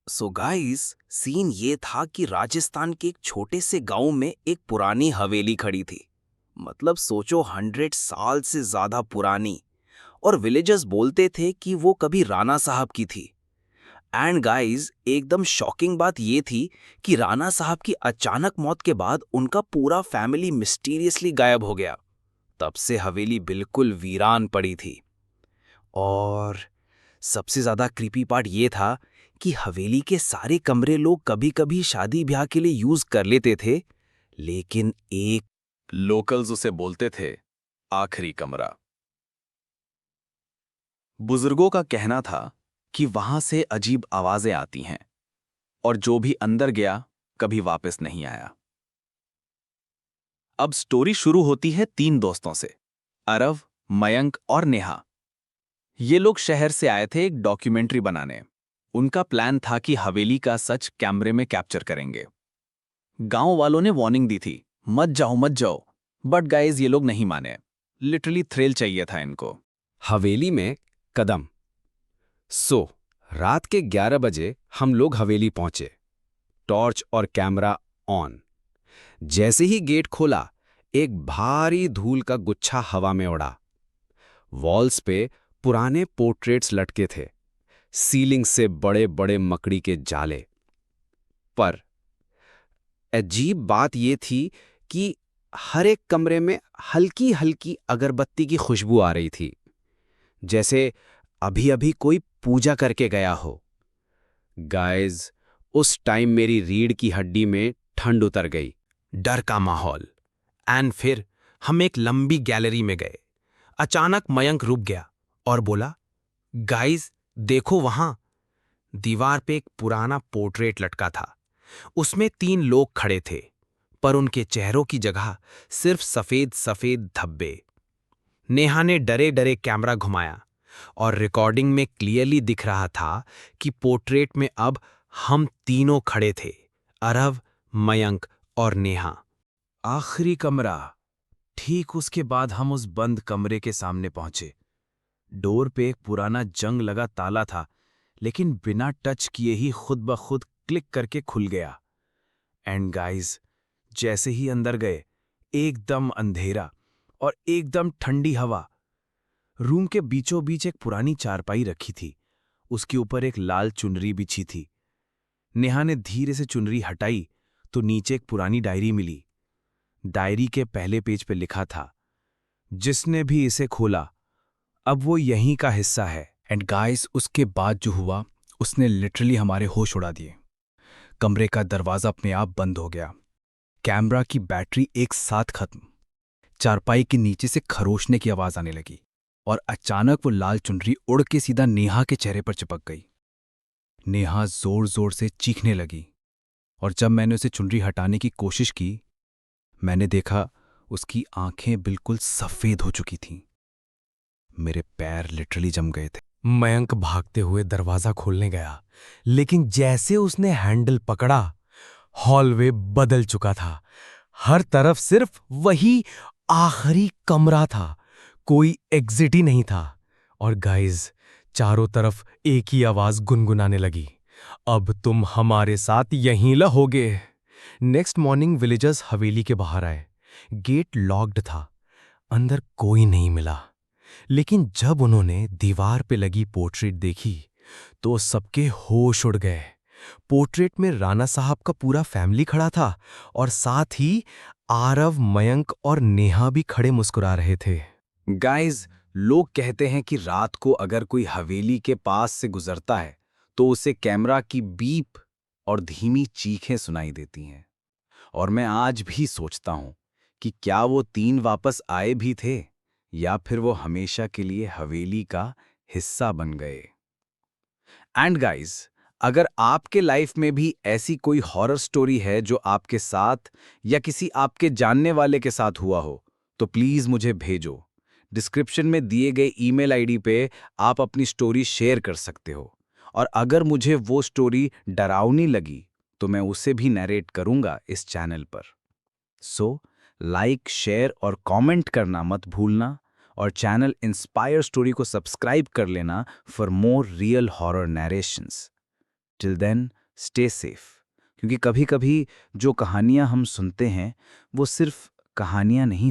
So guys, scene ये था कि राजस्थान के एक छोटे से गांव में एक पुरानी हवेली खड़ी थी। मतलब सोचो, 100 साल से ज्यादा पुरानी। और विलेजर्स बोलते थे कि वो कभी राणा साहब की थी। एंड गाइस, एकदम शॉकिंग बात ये थी कि राणा साहब की अचानक मौत के बाद उनका पूरा फैमिली मिस्टीरियसली गायब हो गया। तब से हवेली बिल्कुल वीरान पड़ी थी। और सबसे ज्यादा क्रीपी पार्ट ये था कि हवेली के सारे कमरे लोग कभी कभी शादी ब्याह के लिए यूज कर लेते थे, लेकिन एक लोकल्स उसे बोलते थे आखिरी कमरा। बुजुर्गों का कहना था कि वहां से अजीब आवाजें आती हैं और जो भी अंदर गया कभी वापस नहीं आया। अब स्टोरी शुरू होती है तीन दोस्तों से, अरव, मयंक और नेहा। ये लोग शहर से आए थे एक डॉक्यूमेंट्री बनाने। उनका प्लान था कि हवेली का सच कैमरे में कैप्चर करेंगे। गांव वालों ने वार्निंग दी थी, मत जाओ मत जाओ, बट गाइस ये लोग नहीं माने। लिटरली थ्रिल चाहिए था इनको। हवेली में कदम। रात के 11 बजे हम लोग हवेली पहुंचे। टॉर्च और कैमरा ऑन। जैसे ही गेट खोला, एक भारी धूल का गुच्छा हवा में उड़ा। वॉल्स पे पुराने पोर्ट्रेट्स लटके थे, सीलिंग से बड़े बड़े मकड़ी के जाले। पर अजीब बात ये थी कि हर एक कमरे में हल्की हल्की अगरबत्ती की खुशबू आ रही थी, जैसे अभी अभी कोई पूजा करके गया हो। गाइस, उस टाइम मेरी रीढ़ की हड्डी में ठंड उतर गई। डर का माहौल। एंड फिर हम एक लंबी गैलरी में गए। अचानक मयंक रुक गया और बोला, गाइस देखो वहां। दीवार पे एक पुराना पोर्ट्रेट लटका था। उसमें तीन लोग खड़े थे, पर उनके चेहरों की जगह सिर्फ सफेद सफेद धब्बे। नेहा ने डरे डरे कैमरा घुमाया और रिकॉर्डिंग में क्लियरली दिख रहा था कि पोर्ट्रेट में अब हम तीनों खड़े थे, अरव, मयंक और नेहा। आखिरी कमरा। ठीक उसके बाद हम उस बंद कमरे के सामने पहुंचे। डोर पे एक पुराना जंग लगा ताला था, लेकिन बिना टच किए ही खुद ब खुद क्लिक करके खुल गया। एंड गाइस, जैसे ही अंदर गए, एकदम अंधेरा और एकदम ठंडी हवा। रूम के बीचों बीच एक पुरानी चारपाई रखी थी। उसके ऊपर एक लाल चुनरी बिछी थी। नेहा ने धीरे से चुनरी हटाई तो नीचे एक पुरानी डायरी मिली। डायरी के पहले पेज पे लिखा था, जिसने भी इसे खोला अब वो यहीं का हिस्सा है। एंड गाइस, उसके बाद जो हुआ उसने लिटरली हमारे होश उड़ा दिए। कमरे का दरवाजा अपने आप बंद हो गया। कैमरा की बैटरी एक साथ खत्म। चारपाई के नीचे से खरोशने की आवाज आने लगी और अचानक वो लाल चुनरी उड़ के सीधा नेहा के चेहरे पर चिपक गई। नेहा जोर जोर से चीखने लगी और जब मैंने उसे चुनरी हटाने की कोशिश की, मैंने देखा उसकी आंखें बिल्कुल सफेद हो चुकी थीं। मेरे पैर लिटरली जम गए थे। मयंक भागते हुए दरवाजा खोलने गया, लेकिन जैसे उसने हैंडल पकड़ा, हॉलवे बदल चुका था। हर तरफ सिर्फ वही आखिरी कमरा था, कोई एग्जिट ही नहीं था। और गाइज, चारों तरफ एक ही आवाज गुनगुनाने लगी, अब तुम हमारे साथ यहीं रहोगे। नेक्स्ट मॉर्निंग विलेजर्स हवेली के बाहर आए। गेट लॉक्ड था, अंदर कोई नहीं मिला। लेकिन जब उन्होंने दीवार पे लगी पोर्ट्रेट देखी तो सबके होश उड़ गए। पोर्ट्रेट में राणा साहब का पूरा फैमिली खड़ा था और साथ ही आरव, मयंक और नेहा भी खड़े मुस्कुरा रहे थे। गाइस, लोग कहते हैं कि रात को अगर कोई हवेली के पास से गुजरता है तो उसे कैमरा की बीप और धीमी चीखें सुनाई देती हैं। और मैं आज भी सोचता हूं कि क्या वो तीन वापस आए भी थे या फिर वो हमेशा के लिए हवेली का हिस्सा बन गए। एंड गाइस, अगर आपके लाइफ में भी ऐसी कोई हॉरर स्टोरी है जो आपके साथ या किसी आपके जानने वाले के साथ हुआ हो, तो प्लीज मुझे भेजो। डिस्क्रिप्शन में दिए गए ईमेल आईडी पे आप अपनी स्टोरी शेयर कर सकते हो। और अगर मुझे वो स्टोरी डरावनी लगी तो मैं उसे भी नरेट करूंगा इस चैनल पर। सो लाइक, शेयर और कमेंट करना मत भूलना और चैनल इंस्पायर स्टोरी को सब्सक्राइब कर लेना for more real horror narrations. Till then stay safe, क्योंकि कभी-कभी जो कहानियां हम सुनते हैं वो सिर्फ कहानियां नहीं